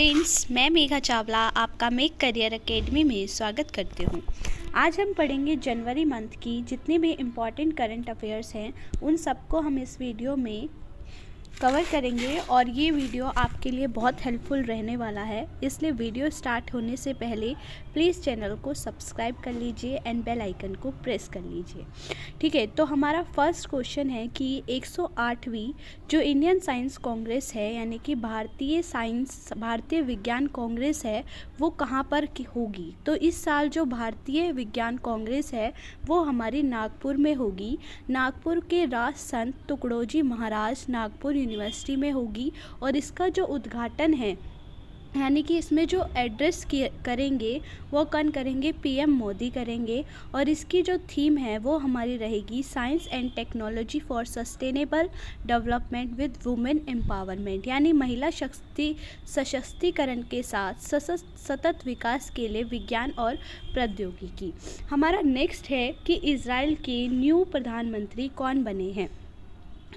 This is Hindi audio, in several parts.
फ्रेंड्स, मैं मेघा चावला आपका मेक करियर एकेडमी में स्वागत करती हूँ। आज हम पढ़ेंगे जनवरी मंथ की जितने भी इम्पॉर्टेंट करंट अफेयर्स हैं उन सबको हम इस वीडियो में कवर करेंगे और ये वीडियो आपके लिए बहुत हेल्पफुल रहने वाला है। इसलिए वीडियो स्टार्ट होने से पहले प्लीज़ चैनल को सब्सक्राइब कर लीजिए एंड बेल आइकन को प्रेस कर लीजिए। ठीक है, तो हमारा फर्स्ट क्वेश्चन है कि 108वीं जो इंडियन साइंस कांग्रेस है यानी कि भारतीय विज्ञान कांग्रेस है वो कहाँ पर होगी। तो इस साल जो भारतीय विज्ञान कांग्रेस है वो हमारी नागपुर में होगी। नागपुर के राज संत तुकडोजी महाराज नागपुर यूनिवर्सिटी में होगी और इसका जो उद्घाटन है यानी कि इसमें जो एड्रेस करेंगे वो कौन करेंगे, पीएम मोदी करेंगे। और इसकी जो थीम है वो हमारी रहेगी science and technology for sustainable development with women empowerment, यानी महिला सशक्तिकरण के साथ सतत विकास के लिए विज्ञान और प्रौद्योगिकी। हमारा नेक्स्ट है कि इजराइल के न्यू प्रधानमंत्री कौन बने हैं।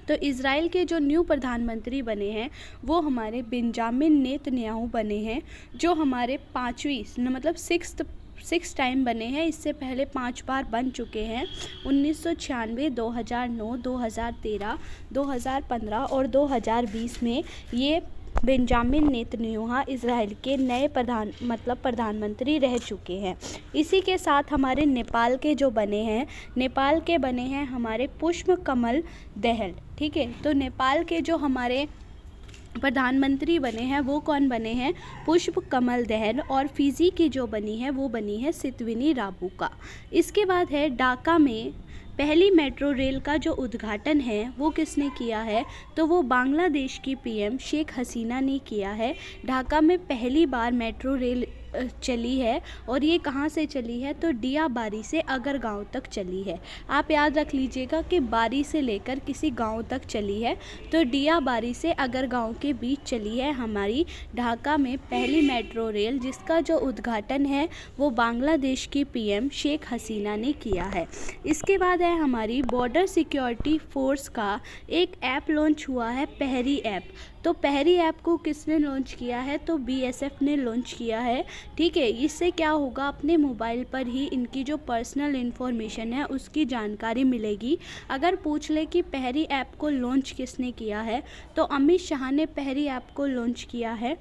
तो इज़राइल के जो न्यू प्रधानमंत्री बने हैं वो हमारे बेंजामिन नेतन्याहू बने हैं, जो हमारे सिक्स टाइम बने हैं। इससे पहले 5 बार बन चुके हैं। 1996, 2009, 2013, 2015 और 2020 में ये बेंजामिन नेतन्याहू इज़राइल के नए प्रधानमंत्री रह चुके हैं। इसी के साथ हमारे नेपाल के जो बने हैं हमारे पुष्प कमल दहल। ठीक है, तो नेपाल के जो हमारे प्रधानमंत्री बने हैं वो कौन बने हैं, पुष्प कमल दहल। और फिजी की जो बनी है वो बनी है सितविनी राबुका। इसके बाद है ढाका में पहली मेट्रो रेल का जो उद्घाटन है वो किसने किया है, तो वो बांग्लादेश की पीएम शेख हसीना ने किया है। ढाका में पहली बार मेट्रो रेल चली है और ये कहाँ से चली है, तो डियाबारी से अगर गांव तक चली है। आप याद रख लीजिएगा कि बारी से लेकर किसी गांव तक चली है, तो डियाबारी से अगर गांव के बीच चली है हमारी ढाका में पहली मेट्रो रेल, जिसका जो उद्घाटन है वो बांग्लादेश की पीएम शेख हसीना ने किया है। इसके बाद है हमारी बॉर्डर सिक्योरिटी फोर्स का एक ऐप लॉन्च हुआ है, पहरी ऐप। तो पहरी ऐप को किसने लॉन्च किया है, तो बीएसएफ ने लॉन्च किया है। ठीक है, इससे क्या होगा, अपने मोबाइल पर ही इनकी जो पर्सनल इन्फॉर्मेशन है उसकी जानकारी मिलेगी। अगर पूछ ले कि पहरी ऐप को लॉन्च किसने किया है, तो अमित शाह ने पहरी ऐप को लॉन्च किया है।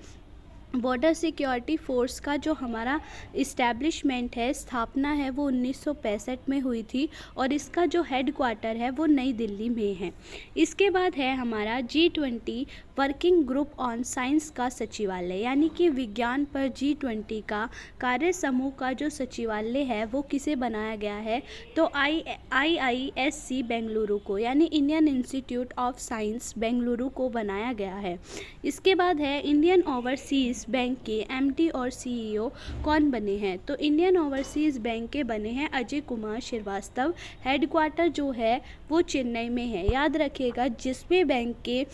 बॉर्डर सिक्योरिटी फोर्स का जो हमारा इस्टेब्लिशमेंट है, स्थापना है, वो 1965 में हुई थी और इसका जो हेडक्वार्टर है वो नई दिल्ली में है। इसके बाद है हमारा G20 working group on science का सचिवालय, यानी कि विज्ञान पर G20 का कार्य समूह का जो सचिवालय है वो किसे बनाया गया है, तो IISc बेंगलुरु को, यानी Indian institute of science Bengaluru को बनाया गया है। इसके बाद है इंडियन ओवरसीज़ बैंक के एमडी और सीईओ कौन बने हैं, तो इंडियन ओवरसीज़ बैंक के बने हैं अजय कुमार श्रीवास्तव। हेडक्वार्टर जो है वो चेन्नई में है। याद रखिएगा, जिस भी बैंक के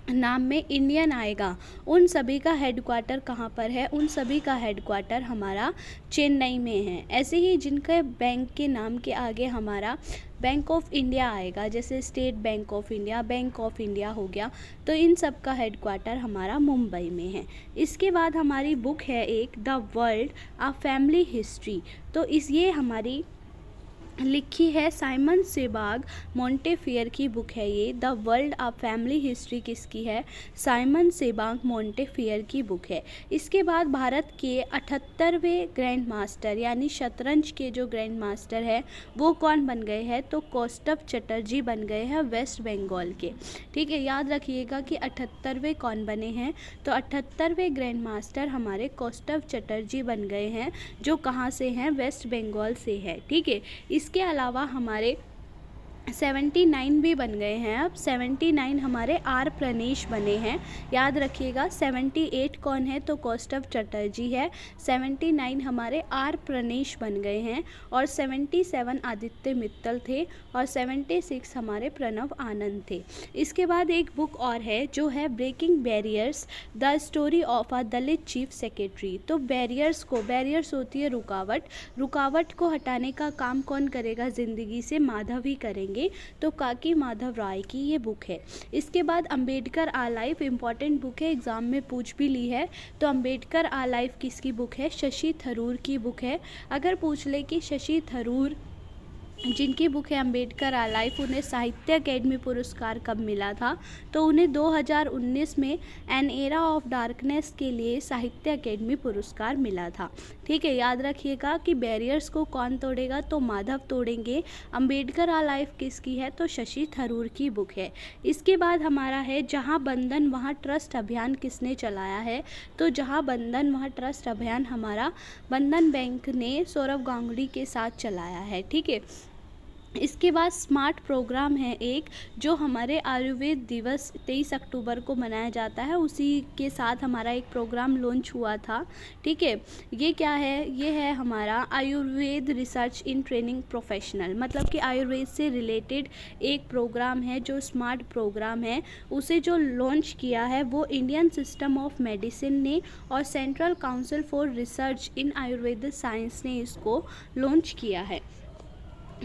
नाम में इंडियन आएगा उन सभी का हेडक्वार्टर कहाँ पर है, उन सभी का हेडक्वार्टर हमारा चेन्नई में है। ऐसे ही जिनके बैंक के नाम के आगे हमारा बैंक ऑफ इंडिया आएगा, जैसे स्टेट बैंक ऑफ इंडिया हो गया, तो इन सब का हेडक्वार्टर हमारा मुंबई में है। इसके बाद हमारी बुक है एक the world a family history. तो ये हमारी लिखी है साइमन सेबाग मोंटेफियर की बुक है ये। The world of family history किसकी है, साइमन सेबाग मोंटेफियर की बुक है। इसके बाद भारत के 78वें ग्रैंड मास्टर यानी शतरंज के जो ग्रैंड मास्टर है वो कौन बन गए हैं, तो कौस्तुभ चटर्जी बन गए हैं वेस्ट बंगाल के। ठीक है, याद रखिएगा कि 78वें कौन बने हैं, तो 78वें ग्रैंड मास्टर हमारे कौस्तुभ चटर्जी बन गए हैं, जो कहाँ से हैं, वेस्ट बंगाल से है। ठीक है, इसके अलावा हमारे 79 भी बन गए हैं। अब 79 हमारे आर प्रणेश बने हैं। याद रखिएगा 78 कौन है, तो कौस्तुभ चटर्जी है। 79 हमारे आर प्रणेश बन गए हैं और 77 आदित्य मित्तल थे और 76 हमारे प्रणव आनंद थे। इसके बाद एक बुक और है जो है breaking barriers the story of a Dalit chief secretary. तो बैरियर्स होती है रुकावट को हटाने का काम कौन करेगा ज़िंदगी से, माधव ही करेंगे। पढ़ेंगे तो काकी माधव राय की ये बुक है। इसके बाद अंबेडकर आ लाइफ इम्पॉर्टेंट बुक है, एग्ज़ाम में पूछ भी ली है। तो अंबेडकर आ लाइफ किसकी बुक है? शशि थरूर की बुक है। अगर पूछ ले कि शशि थरूर जिनकी बुक है अंबेडकर आ लाइफ, उन्हें साहित्य अकेडमी पुरस्कार कब मिला था? तो उन्हें 2019 में एन एरा ऑफ डार्कनेस के लिए साहित्य अकेडमी पुरस्कार मिला था। ठीक है, याद रखिएगा कि बैरियर्स को कौन तोड़ेगा? तो माधव तोड़ेंगे। अंबेडकर आ लाइफ किसकी है? तो शशि थरूर की बुक है। इसके बाद हमारा है जहाँ बंधन वहाँ ट्रस्ट अभियान किसने चलाया है? तो जहाँ बंधन वहाँ ट्रस्ट अभियान हमारा बंधन बैंक ने सौरव गांगुली के साथ चलाया है। ठीक है, इसके बाद स्मार्ट प्रोग्राम है एक, जो हमारे आयुर्वेद दिवस 23 अक्टूबर को मनाया जाता है, उसी के साथ हमारा एक प्रोग्राम लॉन्च हुआ था। ठीक है, ये क्या है? ये है हमारा Ayurveda research in training professional, मतलब कि आयुर्वेद से रिलेटेड एक प्रोग्राम है जो स्मार्ट प्रोग्राम है। उसे जो लॉन्च किया है वो इंडियन सिस्टम ऑफ मेडिसिन ने और central council for research in Ayurveda science ने इसको लॉन्च किया है।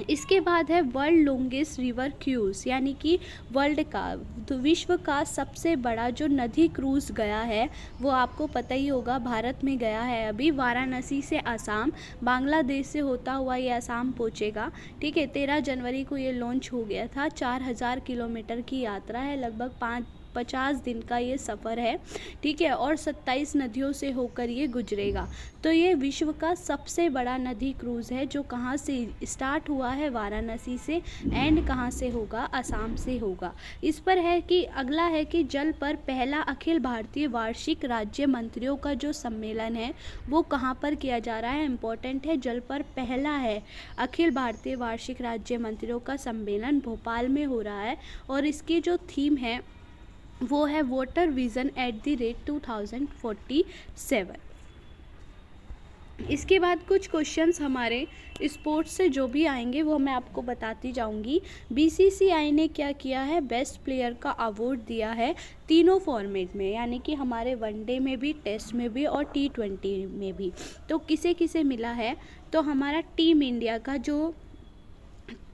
इसके बाद है वर्ल्ड लॉन्गेस्ट रिवर क्रूज़, यानी कि वर्ल्ड का तो विश्व का सबसे बड़ा जो नदी क्रूज़ गया है वो आपको पता ही होगा, भारत में गया है अभी, वाराणसी से असम, बांग्लादेश से होता हुआ ये असम पहुँचेगा। ठीक है, 13 जनवरी को ये लॉन्च हो गया था। 4000 किलोमीटर की यात्रा है, लगभग 50 दिन का ये सफ़र है। ठीक है, और 27 नदियों से होकर ये गुजरेगा। तो ये विश्व का सबसे बड़ा नदी क्रूज़ है, जो कहाँ से स्टार्ट हुआ है? वाराणसी से, एंड कहाँ से होगा? असम से होगा। इस पर है कि अगला है कि जल पर पहला अखिल भारतीय वार्षिक राज्य मंत्रियों का जो सम्मेलन है वो कहाँ पर किया जा रहा है? इम्पोर्टेंट है, जल पर पहला है अखिल भारतीय वार्षिक राज्य मंत्रियों का सम्मेलन भोपाल में हो रहा है। और इसकी जो थीम है वो है वाटर विज़न @ 2047। इसके बाद कुछ क्वेश्चंस हमारे स्पोर्ट्स से जो भी आएंगे वो मैं आपको बताती जाऊंगी। बीसीसीआई ने क्या किया है? बेस्ट प्लेयर का अवार्ड दिया है तीनों फॉर्मेट में, यानी कि हमारे वनडे में भी, टेस्ट में भी और T20 में भी। तो किसे किसे मिला है? तो हमारा टीम इंडिया का जो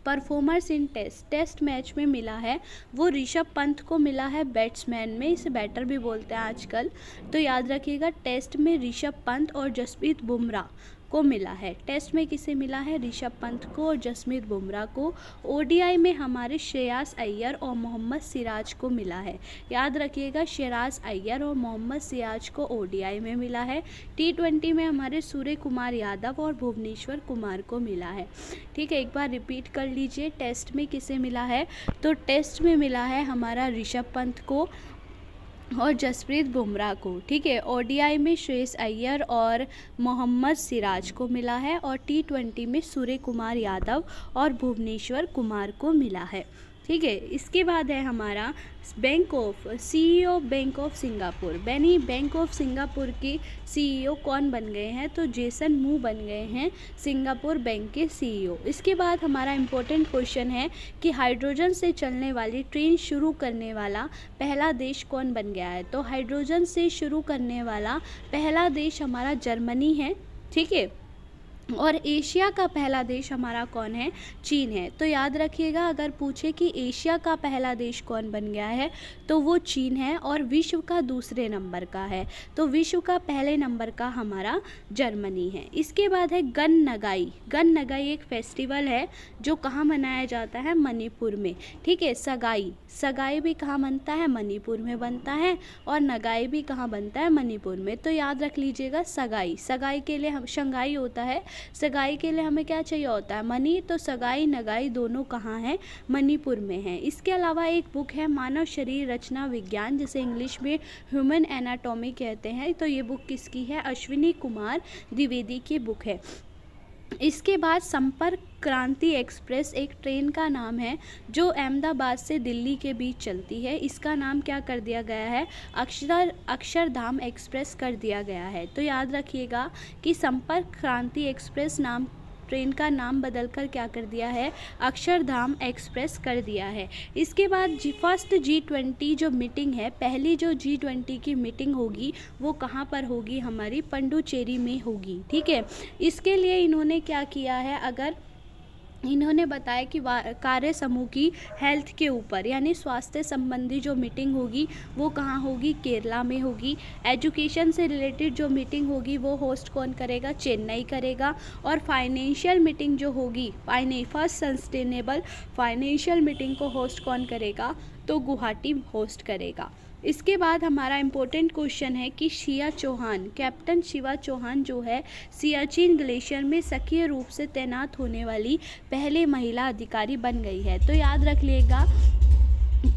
परफॉर्मर्स इन टेस्ट मैच में मिला है वो ऋषभ पंत को मिला है, बैट्समैन में, इसे बैटर भी बोलते हैं आजकल। तो याद रखिएगा, टेस्ट में ऋषभ पंत और जसप्रीत बुमराह को मिला है। टेस्ट में किसे मिला है? ऋषभ पंत को और जसप्रीत बुमराह को। ओडीआई में हमारे श्रेयस अय्यर और मोहम्मद सिराज को मिला है। याद रखिएगा, श्रेयस अय्यर और मोहम्मद सिराज को ओडीआई में मिला है। T20 में हमारे सूर्य कुमार यादव और भुवनेश्वर कुमार को मिला है। ठीक है, एक बार रिपीट कर लीजिए, टेस्ट में किसे मिला है? तो टेस्ट में मिला है हमारा ऋषभ पंत को और जसप्रीत बुमराह को। ठीक है, ओडीआई में श्रेयस अय्यर और मोहम्मद सिराज को मिला है और T20 में सूर्य कुमार यादव और भुवनेश्वर कुमार को मिला है। ठीक है, इसके बाद है हमारा CEO bank of Singapore. Bank of Singapore के सीईओ कौन बन गए हैं? तो जेसन मू बन गए हैं सिंगापुर बैंक के सीईओ। इसके बाद हमारा इम्पोर्टेंट क्वेश्चन है कि हाइड्रोजन से चलने वाली ट्रेन शुरू करने वाला पहला देश कौन बन गया है? तो हाइड्रोजन से शुरू करने वाला पहला देश हमारा जर्मनी है। ठीक है, और एशिया का पहला देश हमारा कौन है? चीन है। तो याद रखिएगा, अगर पूछे कि एशिया का पहला देश कौन बन गया है तो वो चीन है, और विश्व का दूसरे नंबर का है तो विश्व का पहले नंबर का हमारा जर्मनी है। इसके बाद है गन नगाई। गन नगाई एक फेस्टिवल है जो कहाँ मनाया जाता है? मणिपुर में। ठीक है, सगाई भी कहाँ बनता है? मणिपुर में बनता है, और नगाई भी कहाँ बनता है? मणिपुर में। तो याद रख लीजिएगा, सगाई के लिए हम शंघाई होता है, सगाई के लिए हमें क्या चाहिए होता है? मनी। तो सगाई नगाई दोनों कहाँ है? मणिपुर में है। इसके अलावा एक बुक है मानव शरीर रचना विज्ञान, जिसे इंग्लिश में ह्यूमन एनाटॉमी कहते हैं। तो ये बुक किसकी है? अश्विनी कुमार द्विवेदी की बुक है। इसके बाद संपर्क क्रांति एक्सप्रेस एक ट्रेन का नाम है जो अहमदाबाद से दिल्ली के बीच चलती है। इसका नाम क्या कर दिया गया है? अक्षरधाम एक्सप्रेस कर दिया गया है। तो याद रखिएगा कि संपर्क क्रांति एक्सप्रेस नाम ट्रेन का नाम बदलकर क्या कर दिया है? अक्षरधाम एक्सप्रेस कर दिया है। इसके बाद फर्स्ट G20 जो मीटिंग है, पहली जो G20 की मीटिंग होगी वो कहाँ पर होगी? हमारी पंडुचेरी में होगी। ठीक है, इसके लिए इन्होंने क्या किया है? अगर इन्होंने बताया कि कार्य समूह की हेल्थ के ऊपर यानी स्वास्थ्य संबंधी जो मीटिंग होगी वो कहाँ होगी, केरला में होगी। एजुकेशन से रिलेटेड जो मीटिंग होगी वो होस्ट कौन करेगा, चेन्नई करेगा। और फाइनेंशियल मीटिंग जो होगी, फर्स्ट सस्टेनेबल फाइनेंशियल मीटिंग को होस्ट कौन करेगा, तो गुवाहाटी होस्ट करेगा। इसके बाद हमारा इम्पोर्टेंट क्वेश्चन है कि शिया चौहान, कैप्टन शिवा चौहान जो है सियाचिन ग्लेशियर में सक्रिय रूप से तैनात होने वाली पहले महिला अधिकारी बन गई है। तो याद रख लिएगा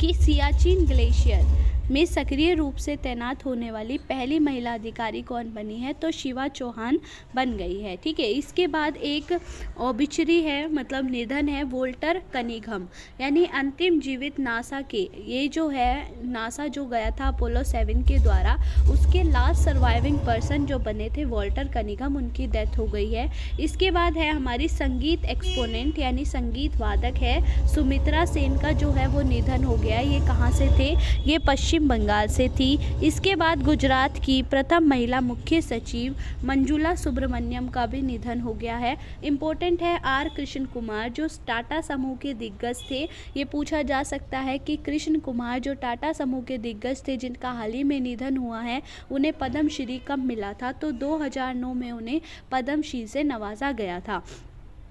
कि सियाचिन ग्लेशियर में सक्रिय रूप से तैनात होने वाली पहली महिला अधिकारी कौन बनी है, तो शिवा चौहान बन गई है। ठीक है, इसके बाद एक ओबिचरी है, मतलब निधन है, वोल्टर कनिंघम यानी अंतिम जीवित नासा के, ये जो है नासा जो गया था अपोलो 7 के द्वारा, उसके लास्ट सर्वाइविंग पर्सन जो बने थे वोल्टर कनिंघम, उनकी डेथ हो गई है। इसके बाद है हमारी संगीत एक्सपोनेंट यानी संगीत वादक है सुमित्रा सेन का जो है वो निधन हो गया। ये कहाँ से थे, ये पश्चिम बंगाल से थी। इसके बाद गुजरात की प्रथम महिला मुख्य सचिव मंजुला सुब्रमण्यम का भी निधन हो गया है। इम्पोर्टेंट है आर कृष्ण कुमार जो टाटा समूह के दिग्गज थे। ये पूछा जा सकता है कि कृष्ण कुमार जो टाटा समूह के दिग्गज थे जिनका हाल ही में निधन हुआ है, उन्हें पद्मश्री कब मिला था, तो 2009 में उन्हें पद्मश्री से नवाजा गया था।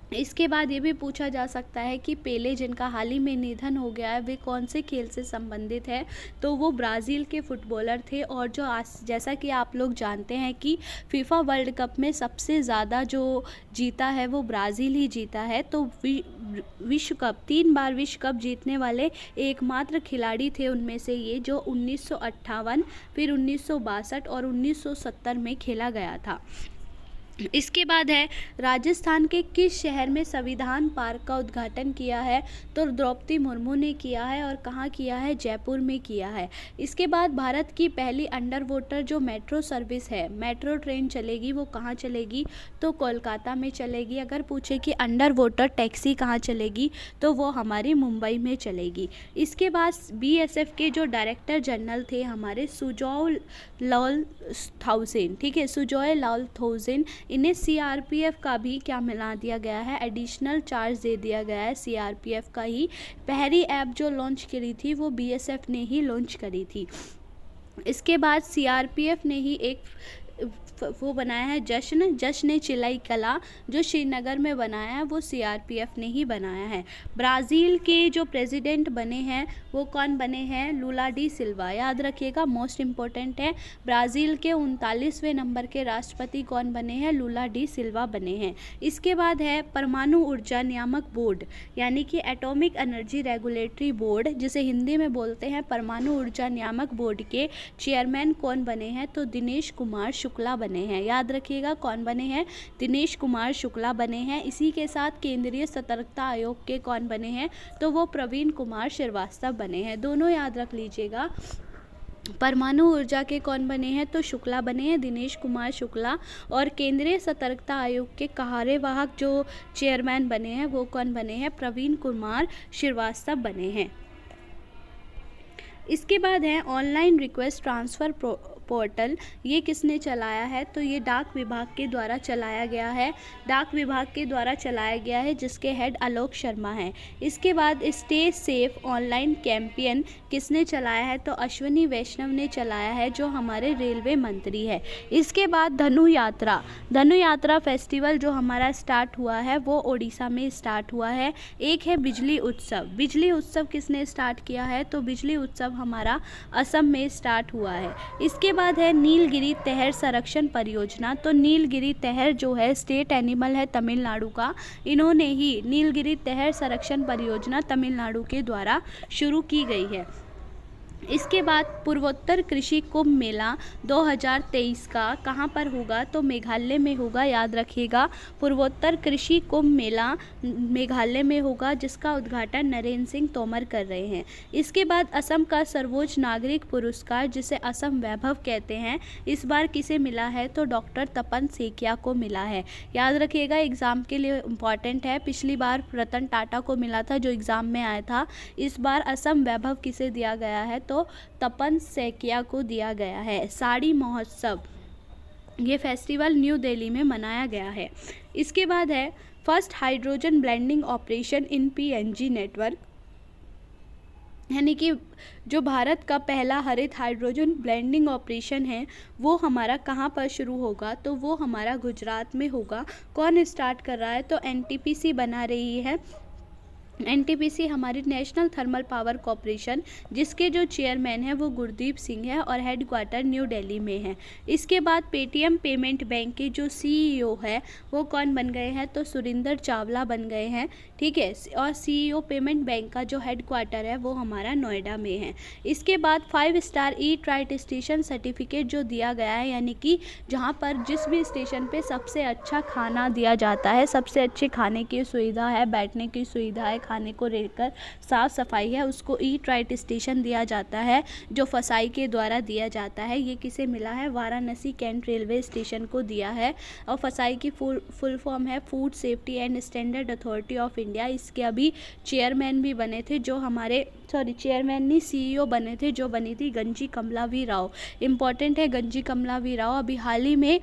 इसके बाद ये भी पूछा जा सकता है कि पेले जिनका हाल ही में निधन हो गया है वे कौन से खेल से संबंधित है, तो वो ब्राज़ील के फुटबॉलर थे। और जो जैसा कि आप लोग जानते हैं कि फीफा वर्ल्ड कप में सबसे ज़्यादा जो जीता है वो ब्राज़ील ही जीता है। तो विश्व कप 3 बार विश्व कप जीतने वाले एकमात्र खिलाड़ी थे उनमें से ये, जो 1958 फिर 1962 और 1970 में खेला गया था। इसके बाद है राजस्थान के किस शहर में संविधान पार्क का उद्घाटन किया है, तो द्रौपदी मुर्मू ने किया है। और कहाँ किया है, जयपुर में किया है। इसके बाद भारत की पहली अंडर वाटर जो मेट्रो सर्विस है, मेट्रो ट्रेन चलेगी, वो कहाँ चलेगी, तो कोलकाता में चलेगी। अगर पूछे कि अंडर वाटर टैक्सी कहाँ चलेगी, तो वो हमारी मुंबई में चलेगी। इसके बाद BSF के जो डायरेक्टर जनरल थे हमारे सुजॉय लाल थाउसेन, ठीक है, सुजॉय लाल थाउसेन, इन्हें CRPF का भी क्या मिला दिया गया है, एडिशनल चार्ज दे दिया गया है। CRPF का ही पहली ऐप जो लॉन्च करी थी वो BSF ने ही लॉन्च करी थी। इसके बाद CRPF ने ही एक वो बनाया है जश्न चिलाई कला, जो श्रीनगर में बनाया है वो CRPF ने ही बनाया है। ब्राज़ील के जो प्रेसिडेंट बने हैं वो कौन बने हैं, लूला डी सिल्वा। याद रखिएगा, मोस्ट इम्पोर्टेंट है, ब्राज़ील के 39वें नंबर के राष्ट्रपति कौन बने हैं, लूला डी सिल्वा बने हैं। इसके बाद है परमाणु ऊर्जा नियामक बोर्ड यानी कि एटॉमिक एनर्जी रेगुलेटरी बोर्ड, जिसे हिंदी में बोलते हैं परमाणु ऊर्जा नियामक बोर्ड के चेयरमैन कौन बने हैं, तो दिनेश कुमार शुक्ला बने हैं। याद रखिएगा कौन बने हैं, दिनेश कुमार शुक्ला बने हैं। इसी के साथ केंद्रीय सतर्कता आयोग के कौन बने हैं, तो वो प्रवीण कुमार श्रीवास्तव बने हैं। दोनों याद रख लीजिएगा, परमाणु ऊर्जा के कौन बने हैं, तो शुक्ला बने हैं, दिनेश कुमार शुक्ला। और केंद्रीय सतर्कता आयोग के कार्यवाहक जो चेयरमैन बने हैं वो कौन बने हैं, प्रवीण कुमार श्रीवास्तव बने हैं। इसके बाद है ऑनलाइन रिक्वेस्ट ट्रांसफ़र पोर्टल, ये किसने चलाया है, तो ये डाक विभाग के द्वारा चलाया गया है। डाक विभाग के द्वारा चलाया गया है जिसके हेड आलोक शर्मा हैं। इसके बाद स्टे सेफ ऑनलाइन कैंपेन किसने चलाया है, तो अश्विनी वैष्णव ने चलाया है जो हमारे रेलवे मंत्री है। इसके बाद धनु यात्रा फेस्टिवल जो हमारा स्टार्ट हुआ है वो ओडिशा में स्टार्ट हुआ है। एक है बिजली उत्सव किसने स्टार्ट किया है, तो बिजली उत्सव हमारा असम में स्टार्ट हुआ है। इसके बाद है नीलगिरी तहर संरक्षण परियोजना, तो नीलगिरी तहर जो है स्टेट एनिमल है तमिलनाडु का, इन्होंने ही नीलगिरी तहर संरक्षण परियोजना तमिलनाडु के द्वारा शुरू की गई है। इसके बाद पूर्वोत्तर कृषि कुंभ मेला 2023 का कहाँ पर होगा, तो मेघालय में होगा। याद रखिएगा, पूर्वोत्तर कृषि कुंभ मेला मेघालय में होगा जिसका उद्घाटन नरेंद्र सिंह तोमर कर रहे हैं। इसके बाद असम का सर्वोच्च नागरिक पुरस्कार जिसे असम वैभव कहते हैं, इस बार किसे मिला है, तो डॉक्टर तपन सेकिया को मिला है। याद रखिएगा, एग्ज़ाम के लिए इम्पॉर्टेंट है, पिछली बार रतन टाटा को मिला था जो एग्ज़ाम में आया था। इस बार असम वैभव किसे दिया गया है, तो तपन सेकिया को दिया गया है। साड़ी महोत्सव, ये फेस्टिवल न्यू दिल्ली में मनाया गया है। इसके बाद है first hydrogen blending operation in PNG network, यानी कि जो भारत का पहला हरित हाइड्रोजन ब्लेंडिंग ऑपरेशन है वो हमारा कहाँ पर शुरू होगा, तो वो हमारा गुजरात में होगा। कौन स्टार्ट कर रहा है, तो एनटीपीसी बना रही है। एनटीपीसी हमारी नेशनल थर्मल पावर कॉरपोरेशन, जिसके जो चेयरमैन हैं वो गुरदीप सिंह है और हेडक्वार्टर न्यू दिल्ली में है। इसके बाद पेटीएम पेमेंट बैंक के जो सीईओ है वो कौन बन गए हैं, तो सुरिंदर चावला बन गए हैं, ठीक है। और सीईओ पेमेंट बैंक का जो हेडक्वार्टर है वो हमारा नोएडा में है। इसके बाद 5 star eat right station certificate जो दिया गया है, यानी कि जहाँ पर जिस भी स्टेशन पे सबसे अच्छा खाना दिया जाता है, सबसे अच्छे खाने की सुविधा है, बैठने की सुविधा है, खाने को लेकर साफ सफाई है, उसको ईट राइट स्टेशन दिया जाता है, जो फसाई के द्वारा दिया जाता है। ये किसे मिला है, वाराणसी कैंट रेलवे स्टेशन को दिया है। और फसाई की फुल फॉर्म है food safety and standard authority of India. इसके अभी चेयरमैन भी बने थे, जो हमारे चेयरमैन नहीं सीईओ बने थे, जो बनी थी गंजी कमलावी राव। इम्पॉर्टेंट है, गंजी कमलावी राव अभी हाल ही में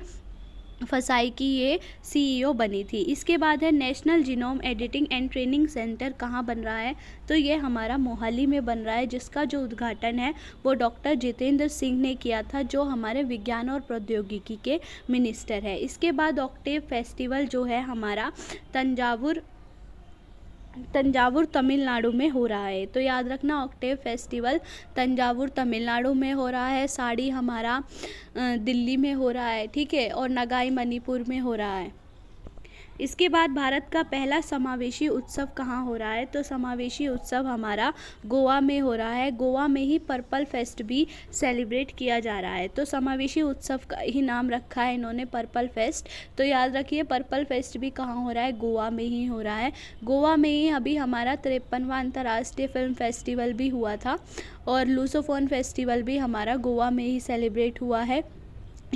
फसाई की ये सीईओ बनी थी। इसके बाद है national genome editing and training centre, कहाँ बन रहा है, तो ये हमारा मोहाली में बन रहा है, जिसका जो उद्घाटन है वो डॉक्टर जितेंद्र सिंह ने किया था, जो हमारे विज्ञान और प्रौद्योगिकी के मिनिस्टर है। इसके बाद ऑक्टेव फेस्टिवल जो है हमारा तंजावुर तमिलनाडु में हो रहा है। तो याद रखना, ऑक्टेव फेस्टिवल तंजावुर तमिलनाडु में हो रहा है, साड़ी हमारा दिल्ली में हो रहा है, ठीक है, और नगाई मणिपुर में हो रहा है। इसके बाद भारत का पहला समावेशी उत्सव कहाँ हो रहा है, तो समावेशी उत्सव हमारा गोवा में हो रहा है। गोवा में ही पर्पल फेस्ट भी सेलिब्रेट किया जा रहा है। तो समावेशी उत्सव का ही नाम रखा है इन्होंने पर्पल फेस्ट। तो याद रखिए, पर्पल फेस्ट भी कहाँ हो रहा है, गोवा में ही हो रहा है। गोवा में ही अभी हमारा 53वां अंतर्राष्ट्रीय फिल्म फेस्टिवल भी हुआ था, और लूसोफोन फेस्टिवल भी हमारा गोवा में ही सेलिब्रेट हुआ है।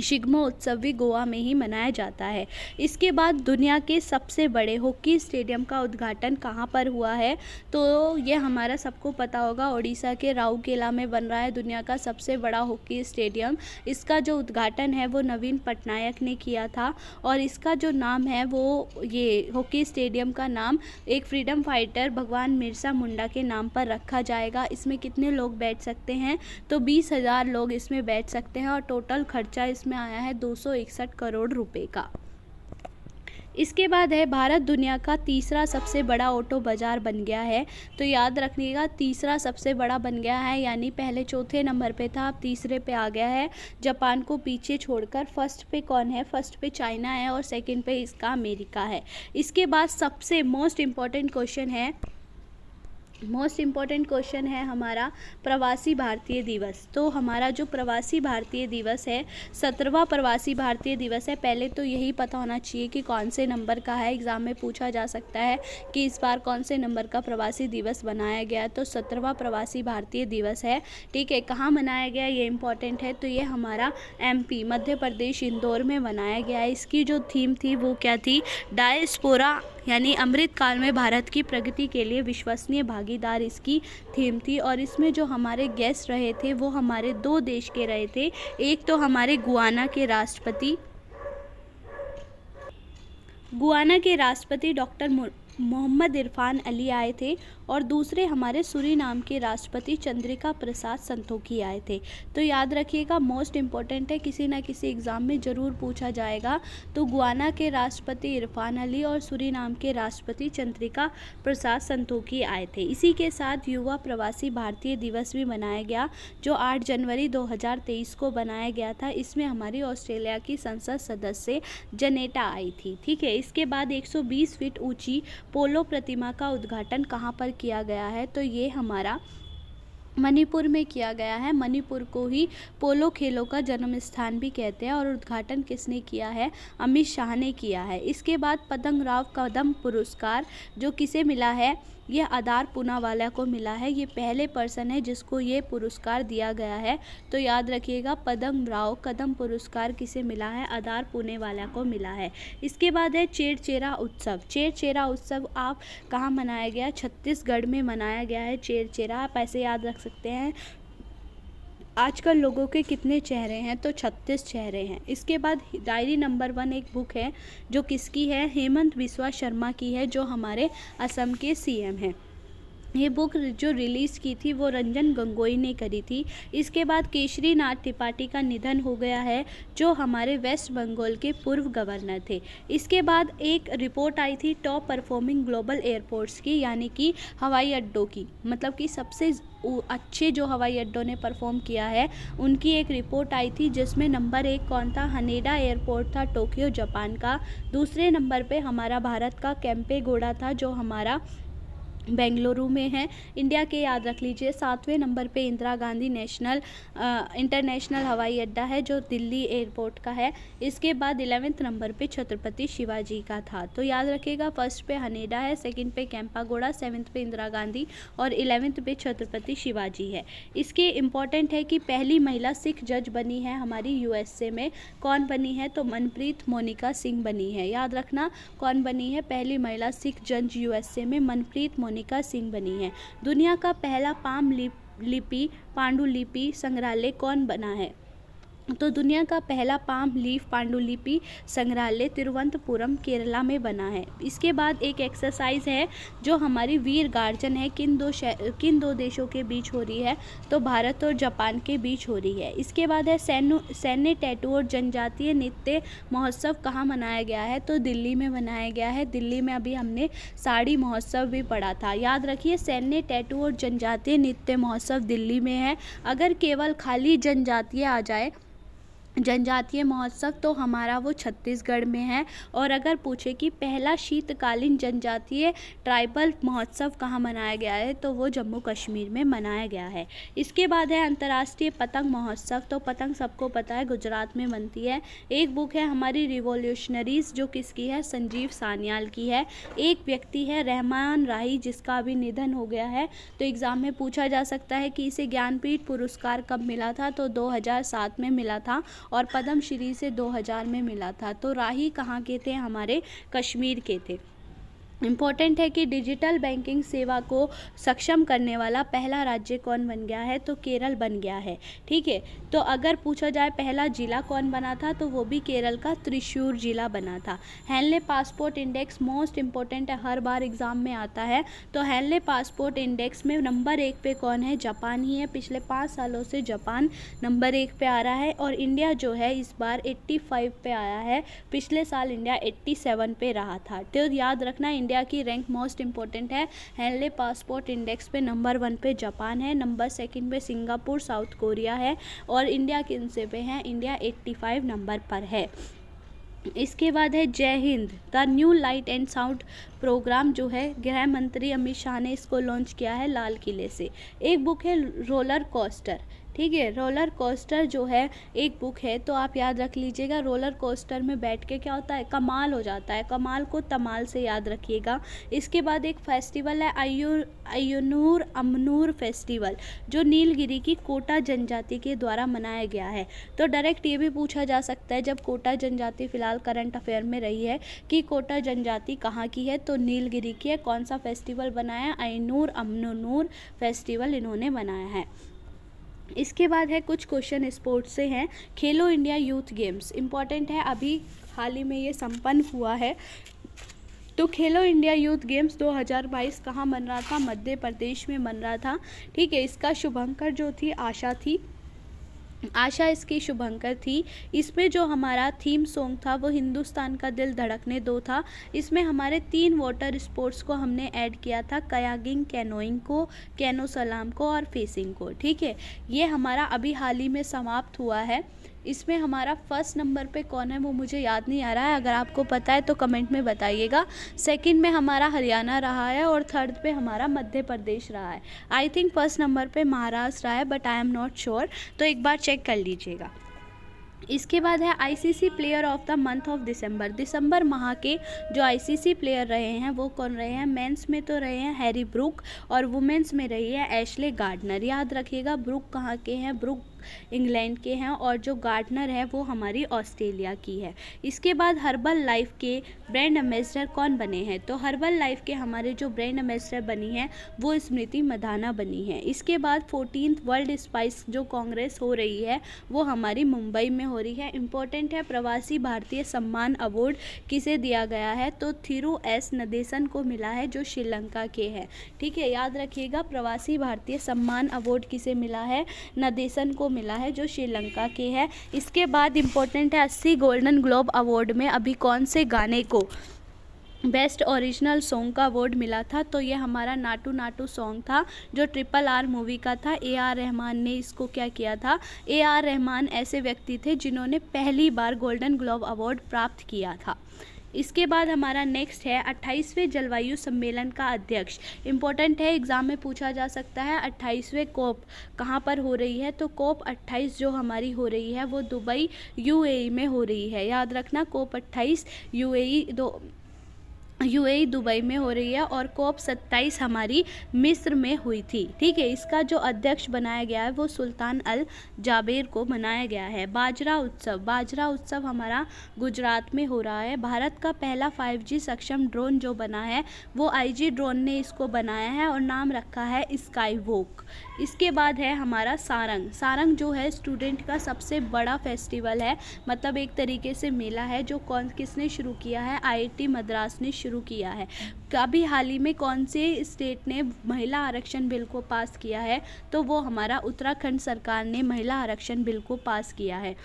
शिग्मो उत्सव भी गोवा में ही मनाया जाता है। इसके बाद दुनिया के सबसे बड़े हॉकी स्टेडियम का उद्घाटन कहाँ पर हुआ है, तो ये हमारा सबको पता होगा, उड़ीसा के राउरकेला में बन रहा है दुनिया का सबसे बड़ा हॉकी स्टेडियम। इसका जो उद्घाटन है वो नवीन पटनायक ने किया था, और इसका जो नाम है वो, ये हॉकी स्टेडियम का नाम एक फ्रीडम फाइटर भगवान बिरसा मुंडा के नाम पर रखा जाएगा। इसमें कितने लोग बैठ सकते हैं, तो 20,000 लोग इसमें बैठ सकते हैं, और टोटल खर्चा इसमें आया है 261 करोड़ रुपए का। इसके बाद है भारत दुनिया का तीसरा सबसे बड़ा ऑटो बाज़ार बन गया है। तो याद रखिएगा, तीसरा सबसे बड़ा बन गया है, यानी पहले चौथे नंबर पे था, अब तीसरे पे आ गया है, जापान को पीछे छोड़कर। फर्स्ट पे कौन है, फर्स्ट पे चाइना है, और सेकंड पे इसका अमेरिका है। इसके बाद सबसे मोस्ट इम्पॉर्टेंट क्वेश्चन है हमारा प्रवासी भारतीय दिवस। तो हमारा जो प्रवासी भारतीय दिवस है, 17वां प्रवासी भारतीय दिवस है। पहले तो यही पता होना चाहिए कि कौन से नंबर का है, एग्ज़ाम में पूछा जा सकता है कि इस बार कौन से नंबर का प्रवासी दिवस बनाया गया है। तो 17वां प्रवासी भारतीय दिवस है, ठीक है। कहाँ मनाया गया, ये इंपॉर्टेंट है। तो ये हमारा एमपी मध्य प्रदेश इंदौर में मनाया गया है। इसकी जो थीम थी वो क्या थी, डायस्पोरा, यानी अमृतकाल में भारत की प्रगति के लिए विश्वसनीय भागीदार इसकी थीम थी। और इसमें जो हमारे गेस्ट रहे थे वो हमारे 2 देश के रहे थे। एक तो हमारे गुयाना के राष्ट्रपति डॉक्टर मोहम्मद इरफान अली आए थे, और दूसरे हमारे सूरीनाम के राष्ट्रपति चंद्रिका प्रसाद संतोखी आए थे। तो याद रखिएगा, मोस्ट इम्पॉर्टेंट है, किसी ना किसी एग्ज़ाम में ज़रूर पूछा जाएगा। तो गुयाना के राष्ट्रपति इरफान अली और सूरीनाम के राष्ट्रपति चंद्रिका प्रसाद संतोखी आए थे। इसी के साथ युवा प्रवासी भारतीय दिवस भी मनाया गया, जो 8 जनवरी 2023 को बनाया गया था। इसमें हमारी ऑस्ट्रेलिया की संसद सदस्य जनेटा आई थी, ठीक है। इसके बाद 120 फीट ऊंची पोलो प्रतिमा का उद्घाटन कहाँ पर किया गया है, तो ये हमारा मणिपुर में किया गया है। मणिपुर को ही पोलो खेलों का जन्म स्थान भी कहते हैं, और उद्घाटन किसने किया है, अमित शाह ने किया है। इसके बाद पद्मराव कदम पुरस्कार जो किसे मिला है, यह आधार पूनावाला को मिला है। ये पहले पर्सन है जिसको ये पुरस्कार दिया गया है। तो याद रखिएगा, पद्मराव कदम पुरस्कार किसे मिला है, आधार पूनावाला को मिला है। इसके बाद है चेरचेरा उत्सव। चेरचेरा उत्सव आप कहाँ मनाया गया, छत्तीसगढ़ में मनाया गया है चेरचेरा। आप ऐसे याद रख सकते हैं, आजकल लोगों के कितने चेहरे हैं, तो 36 चेहरे हैं। इसके बाद डायरी नंबर 1 एक बुक है जो किसकी है, हेमंत बिस्वा शर्मा की है, जो हमारे असम के सीएम हैं। ये बुक जो रिलीज़ की थी वो रंजन गोगोई ने करी थी। इसके बाद केशरी नाथ त्रिपाठी का निधन हो गया है, जो हमारे वेस्ट बंगाल के पूर्व गवर्नर थे। इसके बाद एक रिपोर्ट आई थी टॉप परफॉर्मिंग ग्लोबल एयरपोर्ट्स की, यानी कि हवाई अड्डों की, मतलब कि सबसे अच्छे जो हवाई अड्डों ने परफॉर्म किया है उनकी एक रिपोर्ट आई थी, जिसमें नंबर 1 कौन था, हनेडा एयरपोर्ट था, टोक्यो जापान का। दूसरे नंबर पे हमारा भारत का केम्पेगौड़ा था, जो हमारा बेंगलुरु में है, इंडिया के, याद रख लीजिए। 7वें नंबर पे इंदिरा गांधी इंटरनेशनल हवाई अड्डा है, जो दिल्ली एयरपोर्ट का है। इसके बाद 11वें नंबर पे छत्रपति शिवाजी का था, तो याद रखिएगा। फर्स्ट पे हनेडा है, सेकंड पे केम्पेगौड़ा, 7वें पे इंदिरा गांधी और 11वें पे छत्रपति शिवाजी है। इसके इम्पॉर्टेंट है कि पहली महिला सिख जज बनी है हमारी यूएसए में। कौन बनी है, तो मनप्रीत मोनिका सिंह बनी है। याद रखना, कौन बनी है पहली महिला सिख जज यूएसए में, मनप्रीत मोनिका सिंह बनी है। दुनिया का पहला पांडुलिपि संग्रहालय कौन बना है, तो दुनिया का पहला पाम लीफ पांडुलिपि संग्रहालय तिरुवनंतपुरम केरला में बना है। इसके बाद एक एक्सरसाइज है जो हमारी वीर गार्जन है, किन दो देशों के बीच हो रही है, तो भारत और जापान के बीच हो रही है। इसके बाद है सैन्य टैटू और जनजातीय नृत्य महोत्सव कहाँ मनाया गया है, तो दिल्ली में मनाया गया है। दिल्ली में अभी हमने साड़ी महोत्सव भी पढ़ा था, याद रखिए। सैन्य टैटू और जनजातीय नृत्य महोत्सव दिल्ली में है। अगर केवल खाली जनजातीय आ जाए, जनजातीय महोत्सव, तो हमारा वो छत्तीसगढ़ में है। और अगर पूछे कि पहला शीतकालीन जनजातीय ट्राइबल महोत्सव कहाँ मनाया गया है, तो वो जम्मू कश्मीर में मनाया गया है। इसके बाद है अंतर्राष्ट्रीय पतंग महोत्सव, तो पतंग सबको पता है गुजरात में बनती है। एक बुक है हमारी रिवॉल्यूशनरीज, जो किसकी है, संजीव सान्याल की है। एक व्यक्ति है रहमान राही, जिसका अभी निधन हो गया है, तो एग्ज़ाम में पूछा जा सकता है कि इसे ज्ञानपीठ पुरस्कार कब मिला था, तो 2007 में मिला था, और पद्मश्री से 2000 में मिला था। तो राही कहाँ के थे, हमारे कश्मीर के थे। इम्पॉर्टेंट है कि डिजिटल बैंकिंग सेवा को सक्षम करने वाला पहला राज्य कौन बन गया है, तो केरल बन गया है। ठीक है, तो अगर पूछा जाए पहला जिला कौन बना था, तो वो भी केरल का त्रिशूर जिला बना था। Henley passport index most important है, हर बार एग्जाम में आता है। तो हेनले पासपोर्ट इंडेक्स में नंबर 1 पे कौन है, जापान ही है। पिछले 5 सालों से जापान नंबर 1 पे आ रहा है, और इंडिया जो है इस बार 85 पे आया है। पिछले साल इंडिया 87 पे रहा था। तो याद रखना, इंडिया की रैंक मोस्ट इंपॉर्टेंट है। हेनले पासपोर्ट इंडेक्स पे नंबर 1 पे जापान है, नंबर 2 पे सिंगापुर साउथ कोरिया है, और इंडिया किन से पे है, इंडिया 85 नंबर पर है। इसके बाद है Jai Hind the new light and sound programme, जो है गृह मंत्री अमित शाह ने इसको लॉन्च किया है लाल किले से। एक बुक है रोलर कोस्टर, ठीक है, रोलर कोस्टर जो है एक बुक है, तो आप याद रख लीजिएगा। रोलर कोस्टर में बैठ के क्या होता है, कमाल हो जाता है, कमाल को तमाल से याद रखिएगा। इसके बाद एक फेस्टिवल है अय्यूर अमनूर फेस्टिवल, जो नीलगिरी की कोटा जनजाति के द्वारा मनाया गया है। तो डायरेक्ट ये भी पूछा जा सकता है, जब कोटा जनजाति फिलहाल करंट अफेयर में रही है, कि कोटा जनजाति कहाँ की है, तो नीलगिरी की है। कौन सा फेस्टिवल बनाया, अय्यूर अमनूर फेस्टिवल इन्होंने बनाया है। इसके बाद है कुछ क्वेश्चन स्पोर्ट्स से हैं। खेलो इंडिया यूथ गेम्स इंपॉर्टेंट है, अभी हाल ही में ये संपन्न हुआ है। तो खेलो इंडिया यूथ गेम्स 2022 कहाँ बन रहा था, मध्य प्रदेश में बन रहा था। ठीक है, इसका शुभंकर जो थी आशा थी, आशा इसकी शुभंकर थी। इसमें जो हमारा थीम सॉन्ग था वो हिंदुस्तान का दिल धड़कने दो था। इसमें हमारे 3 वाटर स्पोर्ट्स को हमने ऐड किया था, कयागिंग, कैनोइंग को, कैनो सलाम को और फेसिंग को। ठीक है, ये हमारा अभी हाल ही में समाप्त हुआ है। इसमें हमारा फर्स्ट नंबर पे कौन है वो मुझे याद नहीं आ रहा है, अगर आपको पता है तो कमेंट में बताइएगा। सेकंड में हमारा हरियाणा रहा है, और थर्ड पे हमारा मध्य प्रदेश रहा है। आई थिंक फर्स्ट नंबर पे महाराष्ट्र रहा है, but I am not sure, तो एक बार चेक कर लीजिएगा। इसके बाद है ICC player of the month of December माह के जो आईसीसी प्लेयर रहे हैं वो कौन रहे हैं। मेंस में तो रहे हैं हैरी ब्रूक, और वुमेंस में रही है एशले गार्डनर। याद रखिएगा, ब्रूक कहाँ के हैं, ब्रूक इंग्लैंड के हैं और जो गार्डनर है वो हमारी ऑस्ट्रेलिया की है। इसके बाद हर्बल लाइफ के ब्रांड एम्बेसडर कौन बने हैं? तो हर्बल लाइफ के हमारे जो ब्रांड एम्बेसडर बनी है वो स्मृति मंधाना बनी है। इसके बाद 14th वर्ल्ड स्पाइस जो कांग्रेस हो रही है वो हमारी मुंबई में हो रही है। इम्पोर्टेंट है, प्रवासी भारतीय सम्मान अवार्ड किसे दिया गया है? तो थिरु एस नदेसन को मिला है जो श्रीलंका के हैं। ठीक है, याद रखिएगा, प्रवासी भारतीय सम्मान अवार्ड किसे मिला है? नदेसन को मिला है जो श्रीलंका के हैं। इसके बाद इम्पोर्टेंट है, 80 गोल्डन ग्लोब अवार्ड में अभी कौन से गाने को बेस्ट ओरिजिनल सॉन्ग का अवार्ड मिला था? तो ये हमारा नाटू नाटू सॉन्ग था जो RRR मूवी का था। AR रहमान ने इसको क्या किया था? AR रहमान ऐसे व्यक्ति थे जिन्होंने पहली बार गोल्डन ग्लोब अवार्ड प्राप्त किया था। इसके बाद हमारा नेक्स्ट है 28वें जलवायु सम्मेलन का अध्यक्ष। इम्पोर्टेंट है, एग्जाम में पूछा जा सकता है 28वें COP कहाँ पर हो रही है? तो COP 28 जो हमारी हो रही है वो दुबई UAE में हो रही है। याद रखना, COP 28 UAE दुबई में हो रही है और COP 27 हमारी मिस्र में हुई थी। ठीक है, इसका जो अध्यक्ष बनाया गया है वो सुल्तान अल जाबेर को बनाया गया है। बाजरा उत्सव हमारा गुजरात में हो रहा है। भारत का पहला 5G सक्षम ड्रोन जो बना है वो IG ड्रोन ने इसको बनाया है और नाम रखा है स्काई वॉक। इसके बाद है हमारा सारंग जो है स्टूडेंट का सबसे बड़ा फेस्टिवल है, मतलब एक तरीके से मेला है जो किसने शुरू किया है? IIT मद्रास ने शुरू किया है। अभी हाल ही में कौन से स्टेट ने महिला आरक्षण बिल को पास किया है? तो वो हमारा उत्तराखंड सरकार ने महिला आरक्षण बिल को पास किया है।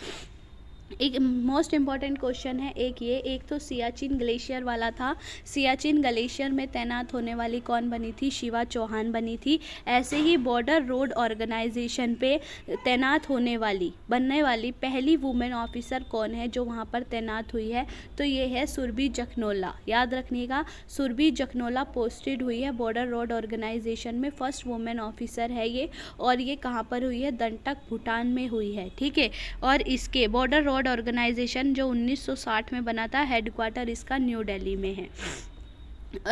एक मोस्ट इम्पॉर्टेंट क्वेश्चन है एक तो सियाचिन ग्लेशियर वाला था। सियाचिन ग्लेशियर में तैनात होने वाली कौन बनी थी? शिवा चौहान बनी थी। ऐसे ही बॉर्डर रोड ऑर्गेनाइजेशन पे तैनात बनने वाली पहली वुमेन ऑफिसर कौन है जो वहाँ पर तैनात हुई है? तो ये है सुरभि जखनोला। याद रखिएगा, सुरभि जखनोला पोस्टेड हुई है बॉर्डर रोड ऑर्गेनाइजेशन में, फर्स्ट वुमेन ऑफिसर है ये। और ये कहाँ पर हुई है? दंटक, भूटान में हुई है। ठीक है, और इसके बॉर्डर रोड ऑर्गेनाइजेशन जो 1960 में बना था, हेडक्वार्टर इसका न्यू दिल्ली में है।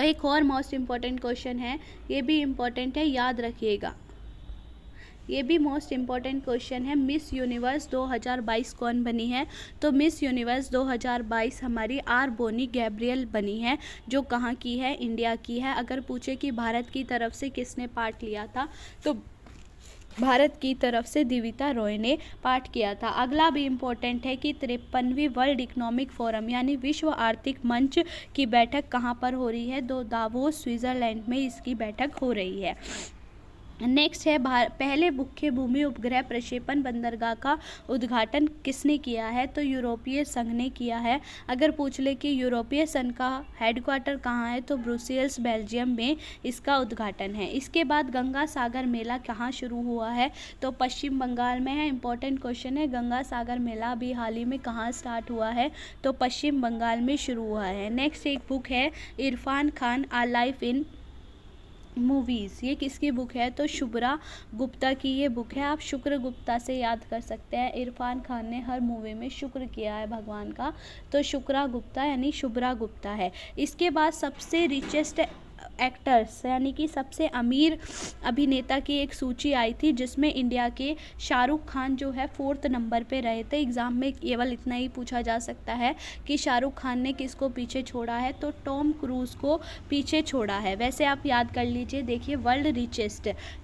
एक और मोस्ट इम्पॉर्टेंट क्वेश्चन है, ये भी इम्पॉर्टेंट है, याद रखिएगा, ये भी मोस्ट इम्पॉर्टेंट क्वेश्चन है। मिस यूनिवर्स 2022 कौन बनी है? तो मिस यूनिवर्स 2022 हमारी आर बोनी गैब्रियल बनी है जो कहाँ की है? इंडिया की है। अगर पूछे कि भारत की तरफ से किसने पार्ट लिया था तो भारत की तरफ से दिविता रॉय ने पाठ किया था। अगला भी इम्पोर्टेंट है कि 53वीं वर्ल्ड इकोनॉमिक फोरम यानी विश्व आर्थिक मंच की बैठक कहाँ पर हो रही है? दावोस स्विट्जरलैंड में इसकी बैठक हो रही है। नेक्स्ट है पहले मुख्य भूमि उपग्रह प्रक्षेपण बंदरगाह का उद्घाटन किसने किया है? तो यूरोपीय संघ ने किया है। अगर पूछ ले कि यूरोपीय संघ का हेडक्वार्टर कहाँ है तो ब्रुसेल्स बेल्जियम में इसका उद्घाटन है। इसके बाद गंगा सागर मेला कहाँ शुरू हुआ है? तो पश्चिम बंगाल में है। इंपॉर्टेंट क्वेश्चन है, गंगा सागर मेला अभी हाल ही में कहाँ स्टार्ट हुआ है? तो पश्चिम बंगाल में शुरू हुआ है। नेक्स्ट एक बुक है इरफान खान आ लाइफ इन मूवीज़, ये किसकी बुक है? तो शुभ्रा गुप्ता की ये बुक है। आप शुक्र गुप्ता से याद कर सकते हैं। इरफान खान ने हर मूवी में शुक्र किया है भगवान का, तो शुक्रा गुप्ता यानी शुभ्रा गुप्ता है। इसके बाद सबसे रिचेस्ट एक्टर्स यानी कि सबसे अमीर अभिनेता की एक सूची आई थी जिसमें इंडिया के शाहरुख खान जो है 4th नंबर पे रहे थे। एग्ज़ाम में केवल इतना ही पूछा जा सकता है कि शाहरुख खान ने किसको पीछे छोड़ा है? तो टॉम क्रूज़ को पीछे छोड़ा है। वैसे आप याद कर लीजिए, देखिए वर्ल्ड